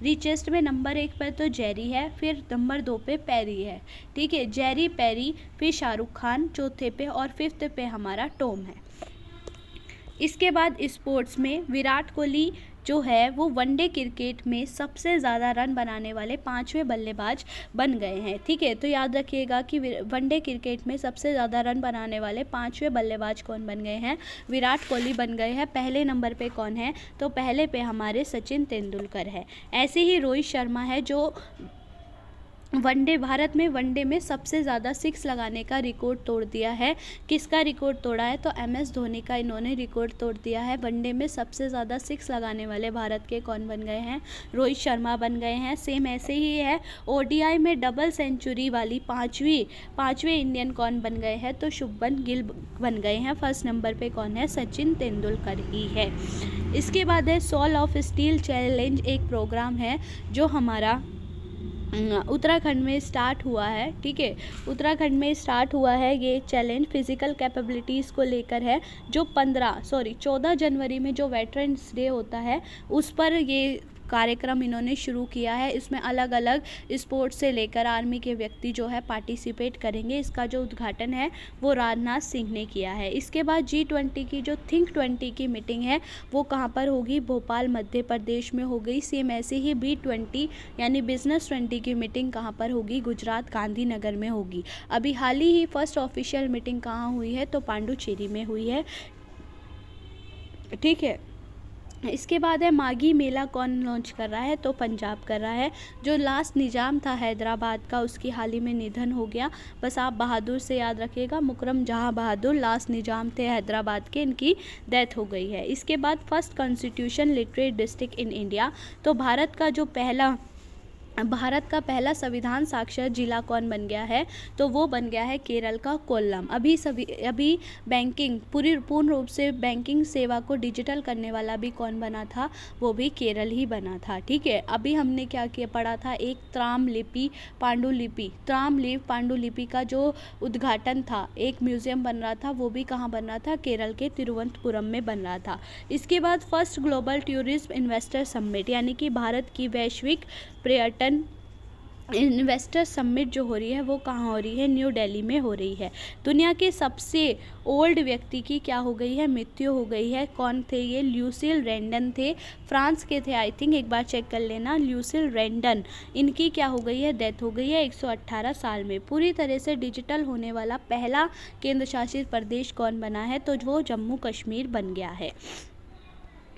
रिचेस्ट में नंबर 1 पर तो जेरी है, फिर नंबर 2 पे पैरी है। ठीक है, जेरी, पैरी, फिर शाहरुख खान चौथे पे और 5th पे हमारा टॉम है। इसके बाद स्पोर्ट्स में विराट कोहली जो है वो वनडे क्रिकेट में सबसे ज़्यादा रन बनाने वाले 5वें बल्लेबाज बन गए हैं। ठीक है, तो याद रखिएगा कि वनडे क्रिकेट में सबसे ज़्यादा रन बनाने वाले 5वें बल्लेबाज कौन बन गए हैं? विराट कोहली बन गए हैं। पहले नंबर पे कौन है? तो पहले पे हमारे सचिन तेंदुलकर है। ऐसे ही रोहित शर्मा है जो भारत में वनडे में सबसे ज़्यादा 6 लगाने का रिकॉर्ड तोड़ दिया है। किसका रिकॉर्ड तोड़ा है? तो MS धोनी का इन्होंने रिकॉर्ड तोड़ दिया है। वनडे में सबसे ज़्यादा 6 लगाने वाले भारत के कौन बन गए हैं? रोहित शर्मा बन गए हैं। सेम ऐसे ही है, ODI में डबल सेंचुरी वाली पाँचवें इंडियन कौन बन गए हैं? तो शुभमन गिल बन गए हैं। 1st नंबर पर कौन है? सचिन तेंदुलकर ही है। इसके बाद है सोल ऑफ स्टील चैलेंज, एक प्रोग्राम है जो हमारा उत्तराखंड में स्टार्ट हुआ है। ठीक है, उत्तराखंड में स्टार्ट हुआ है ये चैलेंज फिज़िकल कैपेबिलिटीज़ को लेकर है, जो 14 जनवरी में जो वेटरन्स डे होता है उस पर ये कार्यक्रम इन्होंने शुरू किया है। इसमें अलग अलग स्पोर्ट्स से लेकर आर्मी के व्यक्ति जो है पार्टिसिपेट करेंगे। इसका जो उद्घाटन है वो राजनाथ सिंह ने किया है। इसके बाद G20 की जो थिंक 20 की मीटिंग है वो कहाँ पर होगी, भोपाल मध्य प्रदेश में हो गई। सेम ऐसे ही B20 यानी बिजनेस 20 की मीटिंग कहाँ पर होगी, गुजरात गांधीनगर में होगी। अभी हाल ही फर्स्ट ऑफिशियल मीटिंग कहाँ हुई है, तो पांडुचेरी में हुई है। ठीक है, इसके बाद है माघी मेला कौन लॉन्च कर रहा है, तो पंजाब कर रहा है। जो लास्ट निज़ाम था हैदराबाद का उसकी हाल ही में निधन हो गया। बस आप बहादुर से याद रखिएगा, मुकरम जहाँ बहादुर लास्ट निज़ाम थे हैदराबाद के, इनकी डेथ हो गई है। इसके बाद first constitution literate district in India, तो भारत का पहला संविधान साक्षर जिला कौन बन गया है, तो वो बन गया है केरल का कोल्लम। अभी बैंकिंग पूर्ण रूप से बैंकिंग सेवा को डिजिटल करने वाला भी कौन बना था, वो भी केरल ही बना था। ठीक है, अभी हमने क्या किया पढ़ा था, एक त्राम पांडुलिपि का जो उद्घाटन था, एक म्यूजियम बन रहा था, वो भी कहाँ बन रहा था, केरल के तिरुवनंतपुरम में बन रहा था। इसके बाद first global tourism investor summit, यानी कि भारत की वैश्विक पर्यटन इन्वेस्टर समिट जो हो रही है वो कहाँ हो रही है, न्यू दिल्ली में हो रही है। दुनिया के सबसे ओल्ड व्यक्ति की क्या हो गई है, मृत्यु हो गई है। कौन थे ये, ल्यूसिल रैंडन थे, फ्रांस के थे आई थिंक, एक बार चेक कर लेना, ल्यूसिल रैंडन। इनकी क्या हो गई है, डेथ हो गई है 118 साल में। पूरी तरह से डिजिटल होने वाला पहला केंद्र शासित प्रदेश कौन बना है, तो वो जम्मू कश्मीर बन गया है।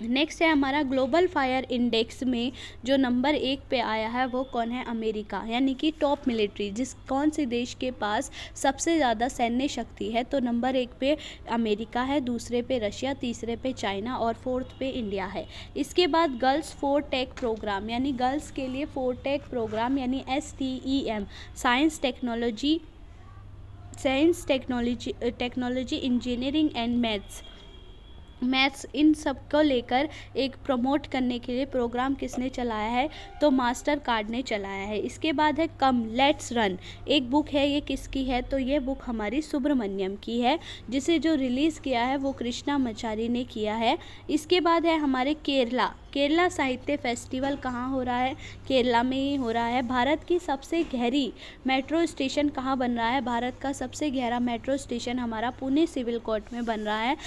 नेक्स्ट है हमारा ग्लोबल फायर इंडेक्स में जो नंबर 1 पे आया है वो कौन है, अमेरिका, यानी कि टॉप मिलिट्री कौन से देश के पास सबसे ज़्यादा सैन्य शक्ति है, तो नंबर 1 पे अमेरिका है, दूसरे पे रशिया, तीसरे पे चाइना और फोर्थ पे इंडिया है। इसके बाद गर्ल्स फोर टेक प्रोग्राम, यानी गर्ल्स के लिए फोर टेक प्रोग्राम यानी STEM, science technology engineering and maths इन सब को लेकर एक प्रमोट करने के लिए प्रोग्राम किसने चलाया है, तो मास्टर कार्ड ने चलाया है। इसके बाद है कम लेट्स रन, एक बुक है, ये किसकी है, तो ये बुक हमारी सुब्रमण्यम की है, जिसे जो रिलीज़ किया है वो कृष्णामाचारी ने किया है। इसके बाद है हमारे केरला साहित्य फेस्टिवल कहाँ हो रहा है, केरला में ही हो रहा है। भारत की सबसे गहरी मेट्रो स्टेशन कहाँ बन रहा है, भारत का सबसे गहरा मेट्रो स्टेशन हमारा पुणे सिविल कोर्ट में बन रहा है,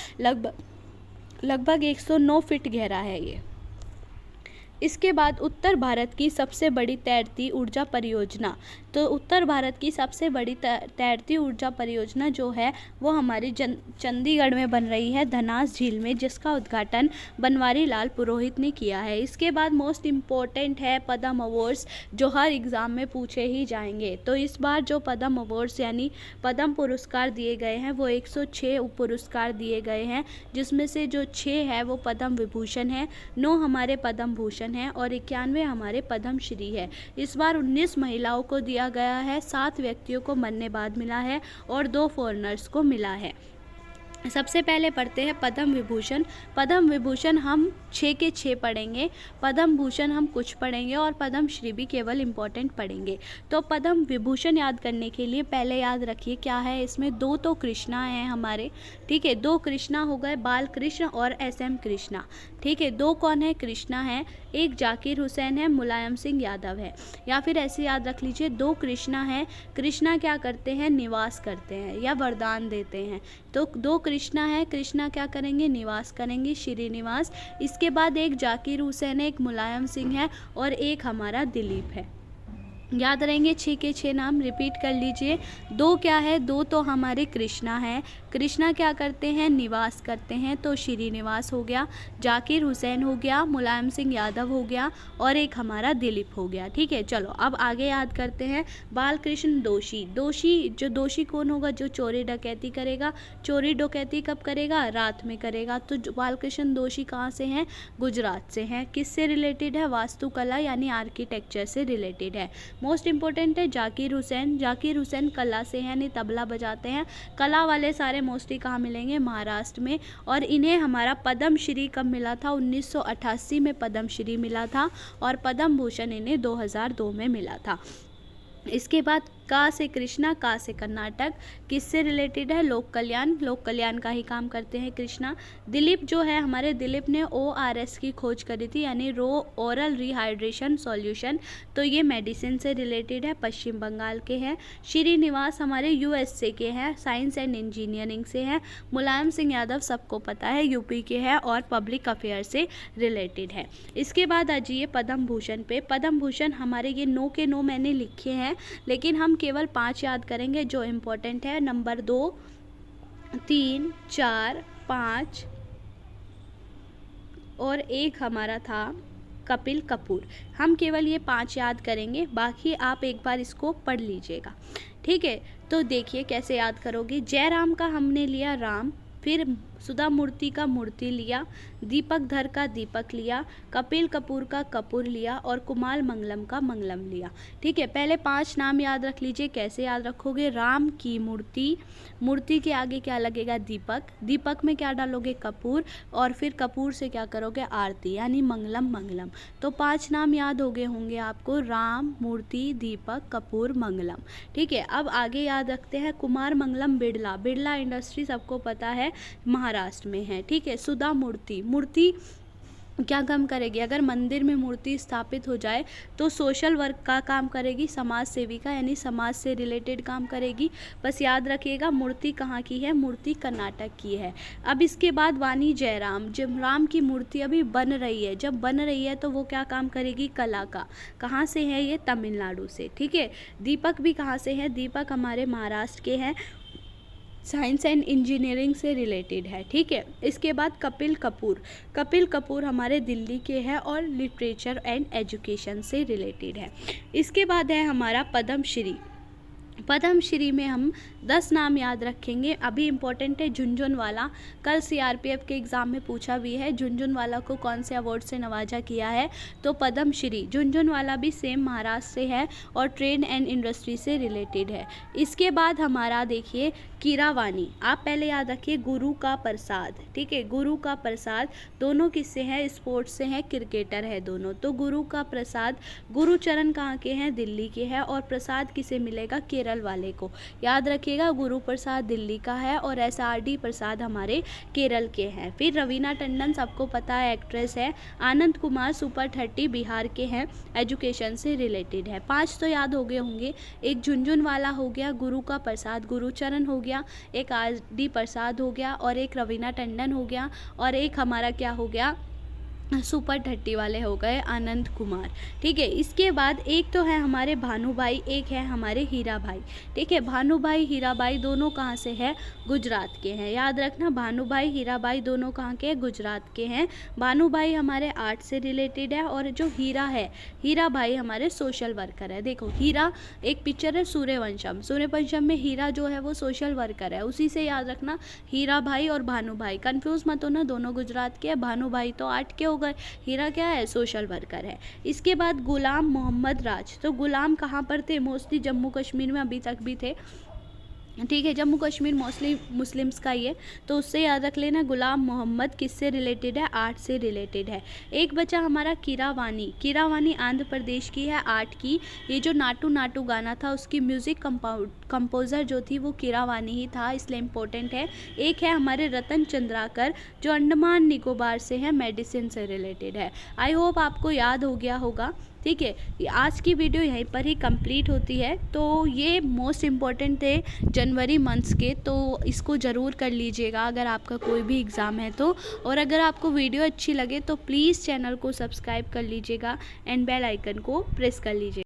लगभग 109 फीट गहरा है ये। इसके बाद उत्तर भारत की सबसे बड़ी तैरती ऊर्जा परियोजना, तो उत्तर भारत की सबसे बड़ी तैरती ऊर्जा परियोजना जो है वो हमारी चंडीगढ़ में बन रही है, धनास झील में, जिसका उद्घाटन बनवारी लाल पुरोहित ने किया है। इसके बाद मोस्ट इम्पोर्टेंट है पद्म अवार्ड्स, जो हर एग्ज़ाम में पूछे ही जाएंगे। तो इस बार जो पद्म अवार्ड्स यानी पद्म पुरस्कार दिए गए हैं वो 106 पुरस्कार दिए गए हैं, जिसमें से जो 6 है वो पद्म विभूषण है, 9 हमारे पद्म भूषण है और 91 हमारे पद्म श्री है। इस बार 19 महिलाओं को दिया गया है, 7 व्यक्तियों को मरने बाद मिला है और 2 फॉरेनर्स को मिला है। सबसे पहले पढ़ते हैं पद्म विभूषण हम 6 के 6 पढ़ेंगे, पद्म भूषण हम कुछ पढ़ेंगे और पद्म श्री भी केवल इम्पोर्टेंट पढ़ेंगे। तो पद्म विभूषण याद करने के लिए पहले याद रखिए क्या है इसमें, 2 तो कृष्णा हैं हमारे, ठीक है, 2 कृष्णा हो गए, बाल कृष्ण और SM कृष्णा, ठीक है। 2 कौन है, कृष्णा है, एक जाकिर हुसैन है, मुलायम सिंह यादव है। या फिर ऐसे याद रख लीजिए 2 कृष्णा है, कृष्णा क्या करते हैं, निवास करते हैं या वरदान देते हैं। तो 2 कृष्णा है, कृष्णा क्या करेंगे, निवास करेंगे, श्रीनिवास। इसके बाद एक जाकिर हुसैन है, एक मुलायम सिंह है और एक हमारा दिलीप है। याद रहेंगे 6 के 6 नाम, रिपीट कर लीजिए। 2 क्या है, 2 तो हमारे कृष्णा है, कृष्णा क्या करते हैं, निवास करते हैं, तो श्रीनिवास हो गया, जाकिर हुसैन हो गया, मुलायम सिंह यादव हो गया और एक हमारा दिलीप हो गया, ठीक है। चलो अब आगे याद करते हैं बाल कृष्ण दोषी कौन होगा, जो चोरी डकैती करेगा। चोरी डकैती कब करेगा, रात में करेगा। तो बाल कृष्ण दोषी कहाँ से हैं, गुजरात से हैं। किससे रिलेटेड है, वास्तुकला यानी आर्किटेक्चर से रिलेटेड है। मोस्ट इम्पोर्टेंट है जाकिर हुसैन। जाकिर हुसैन कला से हैं, यानी तबला बजाते हैं। कला वाले सारे मोस्टली कहाँ मिलेंगे? महाराष्ट्र में। और इन्हें हमारा पद्म श्री कब मिला था? 1988 में पद्म श्री मिला था और पद्म भूषण इन्हें 2002 में मिला था। इसके बाद का से कृष्णा, का से कर्नाटक, किससे रिलेटेड है? लोक कल्याण, लोक कल्याण का ही काम करते हैं कृष्णा। दिलीप जो है हमारे, दिलीप ने ORS की खोज करी थी, यानी ओरल रिहाइड्रेशन सॉल्यूशन, तो ये मेडिसिन से रिलेटेड है, पश्चिम बंगाल के हैं। श्रीनिवास हमारे USA के हैं, साइंस एंड इंजीनियरिंग से हैं। मुलायम सिंह यादव सबको पता है, यूपी के हैं और पब्लिक अफेयर से रिलेटेड है। इसके बाद आ जाइए पद्म भूषण पे। पद्म भूषण हमारे ये 9 के 9 मैंने लिखे हैं, लेकिन हम केवल 5 याद करेंगे जो इम्पोर्टेंट है। नंबर 2, 3, 4, 5 और एक हमारा था कपिल कपूर। हम केवल ये 5 याद करेंगे, बाकी आप एक बार इसको पढ़ लीजिएगा, ठीक है। तो देखिए कैसे याद करोगे। जयराम का हमने लिया राम, फिर सुधा मूर्ति का मूर्ति लिया, दीपक धर का दीपक लिया, कपिल कपूर का कपूर लिया और कुमार मंगलम का मंगलम लिया, ठीक है। पहले 5 नाम याद रख लीजिए। कैसे याद रखोगे? राम की मूर्ति, मूर्ति के आगे क्या लगेगा? दीपक, दीपक में क्या डालोगे? कपूर, और फिर कपूर से क्या करोगे? आरती, यानी मंगलम मंगलम। तो 5 नाम याद हो गए होंगे आपको, राम, मूर्ति, दीपक, कपूर, मंगलम, ठीक है। अब आगे याद रखते हैं कुमार मंगलम बिरला। बिरला इंडस्ट्री सबको पता है महाराष्ट्र में है, ठीक है। सुधा मूर्ति, मूर्ति क्या काम करेगी? अगर मंदिर में मूर्ति स्थापित हो जाए तो सोशल वर्क का काम करेगी, समाज सेविका, यानी समाज से रिलेटेड काम करेगी। बस याद रखिएगा मूर्ति कहाँ की है? मूर्ति कर्नाटक की है। अब इसके बाद वाणी जयराम, जब राम की मूर्ति अभी बन रही है, जब बन रही है तो वो क्या काम करेगी? कला का। कहाँ से है ये? तमिलनाडु से, ठीक है। दीपक भी कहाँ से है? दीपक हमारे महाराष्ट्र के हैं, साइंस एंड इंजीनियरिंग से रिलेटेड है, ठीक है। इसके बाद कपिल कपूर, कपिल कपूर हमारे दिल्ली के हैं और लिटरेचर एंड एजुकेशन से रिलेटेड है। इसके बाद है हमारा पद्म श्री। पद्म श्री में हम 10 नाम याद रखेंगे। अभी इम्पोर्टेंट है झुनझुनवाला, कल CRPF के एग्ज़ाम में पूछा भी है, झुनझुनवाला को कौन से अवार्ड से नवाजा किया है? तो पद्म श्री। झुनझुनवाला भी सेम महाराष्ट्र से है और ट्रेड एंड इंडस्ट्री से रिलेटेड है। इसके बाद हमारा देखिए कीरावानी, आप पहले याद रखिए गुरु का प्रसाद, ठीक है। गुरु का प्रसाद दोनों किससे हैं? स्पोर्ट्स से हैं, क्रिकेटर है दोनों। तो गुरु का प्रसाद, गुरुचरण कहाँ के हैं? दिल्ली के हैं। और प्रसाद किसे मिलेगा? केरल वाले को। याद रखिएगा गुरु प्रसाद दिल्ली का है और SRD प्रसाद हमारे केरल के हैं। फिर रवीना टंडन सबको पता है, एक्ट्रेस है। आनंद कुमार सुपर 30 बिहार के हैं, एजुकेशन से रिलेटेड है। 5 तो याद हो गए होंगे। एक झुनझुनवाला हो गया, गुरु का प्रसाद गुरुचरण हो गया, एक RD प्रसाद हो गया और एक रवीना टंडन हो गया और एक हमारा क्या हो गया? सुपर 30 वाले हो गए आनंद कुमार, ठीक है। इसके बाद एक तो है हमारे भानुभाई, एक है हमारे हीरा भाई, ठीक है। भानुभाई हीरा भाई दोनों कहाँ से है? गुजरात के हैं। याद रखना भानुभाई हीरा भाई दोनों कहाँ के हैं? गुजरात के हैं। भानुभाई हमारे आर्ट से रिलेटेड है और जो हीरा है, हीरा भाई हमारे सोशल वर्कर है। देखो हीरा एक पिक्चर है सूर्यवंशम, सूर्यवंशम में हीरा जो है वो सोशल वर्कर है, उसी से याद रखना हीरा भाई और भानुभाई। कंफ्यूज मत होना, दोनों गुजरात के हैं। भानुभाई तो आर्ट के हो गए, हीरा क्या है? सोशल वर्कर है। इसके बाद गुलाम मोहम्मद राज, तो गुलाम कहाँ पर थे? मोस्टली जम्मू कश्मीर में अभी तक भी थे, ठीक है। जम्मू कश्मीर मोस्टली मुस्लिम्स का ही है, तो उससे याद रख लेना। गुलाम मोहम्मद किससे रिलेटेड है? आर्ट से रिलेटेड है। एक बचा हमारा कीरावानी, कीरावानी आंध्र प्रदेश की है, आर्ट की। ये जो नाटू नाटू गाना था उसकी म्यूज़िक कंपोज़र जो थी वो कीरावानी ही था, इसलिए इम्पोर्टेंट है। एक है हमारे रतन चंद्राकर जो अंडमान निकोबार से है, मेडिसिन से रिलेटेड है। आई होप आपको याद हो गया होगा, ठीक है। आज की वीडियो यहीं पर ही कंप्लीट होती है। तो ये मोस्ट इम्पॉर्टेंट थे जनवरी मंथ्स के, तो इसको ज़रूर कर लीजिएगा अगर आपका कोई भी एग्ज़ाम है तो। और अगर आपको वीडियो अच्छी लगे तो प्लीज़ चैनल को सब्सक्राइब कर लीजिएगा एंड बेल आइकन को प्रेस कर लीजिएगा।